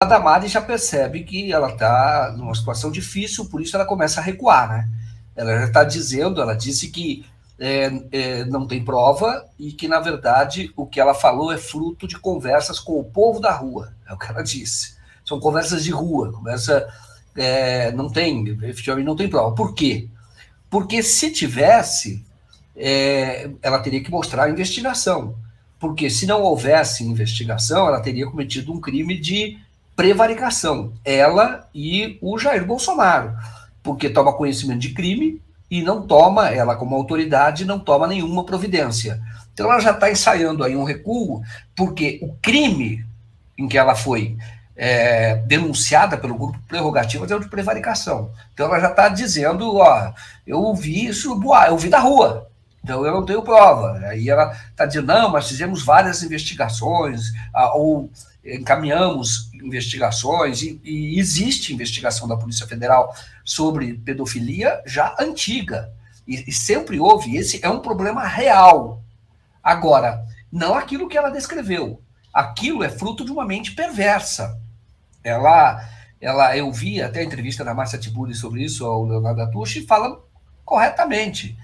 A Damares já percebe que ela está numa situação difícil, por isso ela começa a recuar, né? Ela já está dizendo, ela disse que não tem prova e que, na verdade, o que ela falou é fruto de conversas com o povo da rua, é o que ela disse. São conversas de rua, não tem, efetivamente não tem prova. Por quê? Porque se tivesse, ela teria que mostrar a investigação. Porque se não houvesse investigação, ela teria cometido um crime de prevaricação, ela e o Jair Bolsonaro, porque toma conhecimento de crime e não toma, ela como autoridade, não toma nenhuma providência. Então ela já está ensaiando aí um recuo, porque o crime em que ela foi denunciada pelo grupo Prerrogativas é o de prevaricação. Então ela já está dizendo, ó, eu vi isso, eu vi da rua, então eu não tenho prova. Aí ela está dizendo, não, mas fizemos várias investigações, ou encaminhamos investigações, e existe investigação da Polícia Federal sobre pedofilia já antiga, e sempre houve. Esse é um problema real. Agora, não aquilo que ela descreveu. Aquilo é fruto de uma mente perversa. Eu vi até a entrevista da Márcia Tiburi sobre isso, ao Leonardo Atushi, fala corretamente.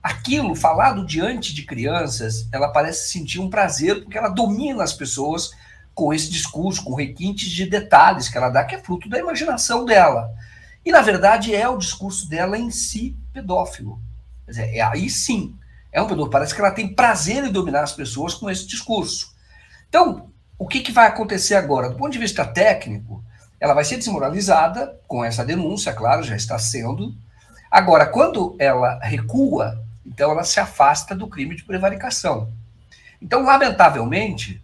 Aquilo falado diante de crianças, ela parece sentir um prazer, porque ela domina as pessoas com esse discurso, com requintes de detalhes que ela dá, que é fruto da imaginação dela. E, na verdade, é o discurso dela em si pedófilo. Quer dizer, aí sim, é um pedófilo. Parece que ela tem prazer em dominar as pessoas com esse discurso. Então, o que vai acontecer agora? Do ponto de vista técnico, ela vai ser desmoralizada com essa denúncia, claro, já está sendo. Agora, quando ela recua, então ela se afasta do crime de prevaricação. Então, lamentavelmente,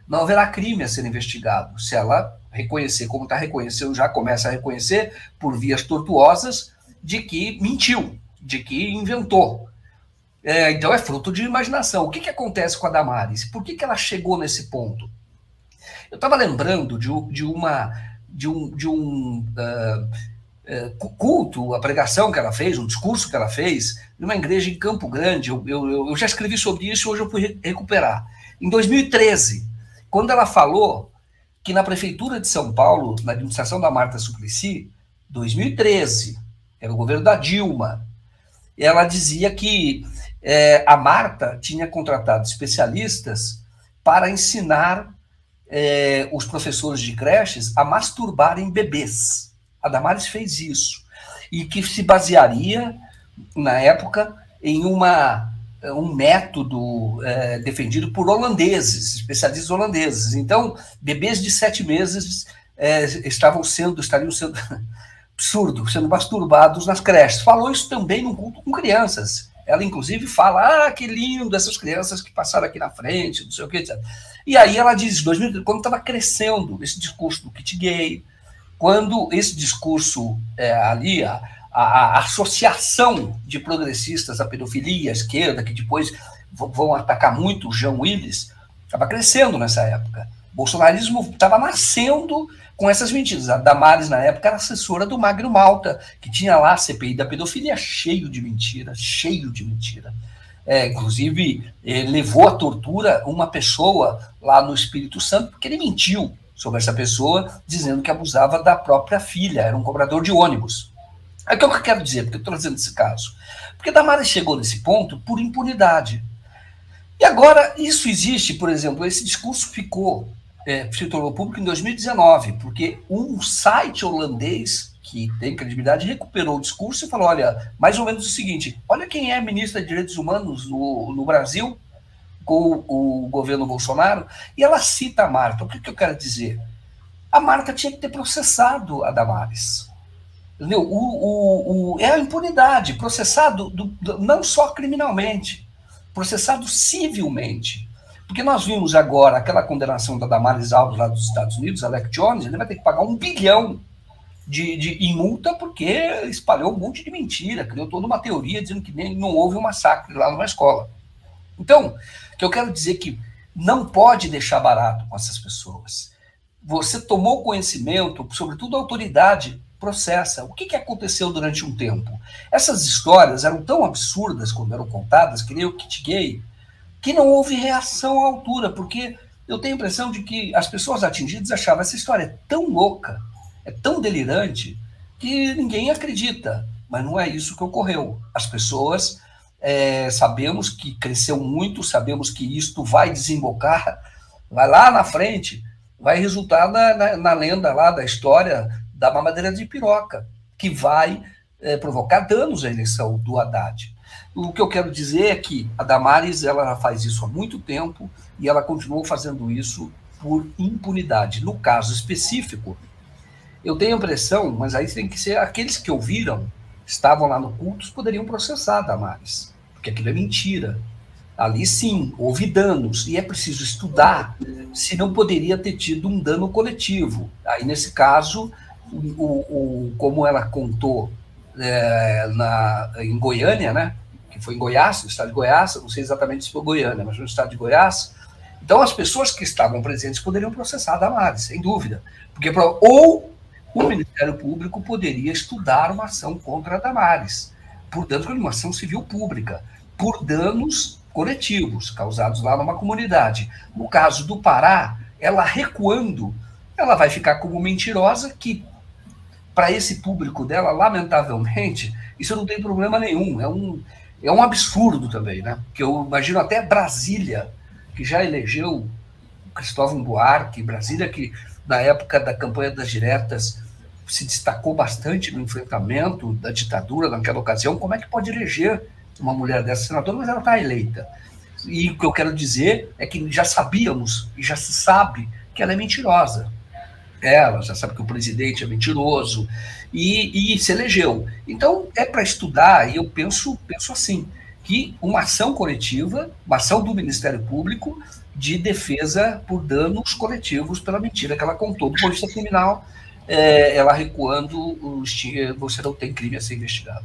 não haverá crime a ser investigado se ela reconhecer, como está reconhecendo, já começa a reconhecer por vias tortuosas, de que mentiu, de que inventou. Então é fruto de imaginação. O que acontece com a Damares? Por que ela chegou nesse ponto? Eu estava lembrando de um culto, a pregação que ela fez, um discurso que ela fez, numa igreja em Campo Grande. Eu já escrevi sobre isso e hoje eu fui recuperar. Em 2013, quando ela falou que na Prefeitura de São Paulo, na administração da Marta Suplicy, 2013, era o governo da Dilma, ela dizia que a Marta tinha contratado especialistas para ensinar os professores de creches a masturbarem bebês. A Damares fez isso. E que se basearia, na época, em um método defendido por holandeses, especialistas holandeses. Então, bebês de 7 meses estariam sendo absurdo, sendo masturbados nas creches. Falou isso também no culto com crianças. Ela, inclusive, fala, que lindo essas crianças que passaram aqui na frente, não sei o que, etc. E aí ela diz, 2000, quando estava crescendo esse discurso do kit gay, quando esse discurso ali, a associação de progressistas à pedofilia, à esquerda, que depois vão atacar muito o Jean Willis, estava crescendo nessa época. O bolsonarismo estava nascendo com essas mentiras. A Damares, na época, era assessora do Magno Malta, que tinha lá a CPI da pedofilia, cheio de mentira. Inclusive, levou à tortura uma pessoa lá no Espírito Santo, porque ele mentiu sobre essa pessoa, dizendo que abusava da própria filha, era um cobrador de ônibus. É o que eu quero dizer, porque eu estou trazendo esse caso. Porque Damares chegou nesse ponto por impunidade. E agora, isso existe, por exemplo, esse discurso se tornou público em 2019, porque um site holandês que tem credibilidade recuperou o discurso e falou, olha, mais ou menos o seguinte, olha quem é ministra de Direitos Humanos no Brasil, com o governo Bolsonaro, e ela cita a Marta. O que eu quero dizer? A Marta tinha que ter processado a Damares. Entendeu? É a impunidade, processado não só criminalmente, processado civilmente. Porque nós vimos agora aquela condenação da Damares Alves lá dos Estados Unidos, Alex Jones, ele vai ter que pagar 1 bilhão em multa porque espalhou um monte de mentira, criou toda uma teoria dizendo que não houve um massacre lá numa escola. Então, o que eu quero dizer é que não pode deixar barato com essas pessoas. Você tomou conhecimento, sobretudo a autoridade, processa. O que aconteceu durante um tempo? Essas histórias eram tão absurdas quando eram contadas, que nem o kit gay, que não houve reação à altura, porque eu tenho a impressão de que as pessoas atingidas achavam essa história é tão louca, é tão delirante, que ninguém acredita. Mas não é isso que ocorreu. As pessoas sabemos que cresceu muito, sabemos que isto vai desembocar, vai lá na frente, vai resultar na lenda lá da história da mamadeira de piroca, que vai provocar danos à eleição do Haddad. O que eu quero dizer é que a Damares ela faz isso há muito tempo e ela continuou fazendo isso por impunidade. No caso específico, eu tenho a impressão, mas aí tem que ser aqueles que ouviram, estavam lá no culto, poderiam processar a Damares, porque aquilo é mentira. Ali sim, houve danos, e é preciso estudar se não poderia ter tido um dano coletivo. Aí, nesse caso, como ela contou em Goiânia, né, que foi em Goiás, no estado de Goiás, não sei exatamente se foi Goiânia, mas no estado de Goiás, então as pessoas que estavam presentes poderiam processar a Damares, sem dúvida. Porque, ou o Ministério Público poderia estudar uma ação contra a Damares, por danos de uma ação civil pública, por danos coletivos causados lá numa comunidade. No caso do Pará, ela recuando, ela vai ficar como mentirosa, que para esse público dela, lamentavelmente, isso não tem problema nenhum. É um absurdo também, né? Porque eu imagino até Brasília, que já elegeu Cristóvão Buarque, Brasília que na época da campanha das diretas se destacou bastante no enfrentamento da ditadura naquela ocasião. Como é que pode eleger uma mulher dessa senadora, mas ela está eleita? E o que eu quero dizer é que já sabíamos, e já se sabe, que ela é mentirosa. Ela já sabe que o presidente é mentiroso, e se elegeu. Então, é para estudar, e eu penso assim, que uma ação coletiva, uma ação do Ministério Público de defesa por danos coletivos pela mentira que ela contou do ponto de vista criminal, ela recuando, você não tem crime a ser investigado.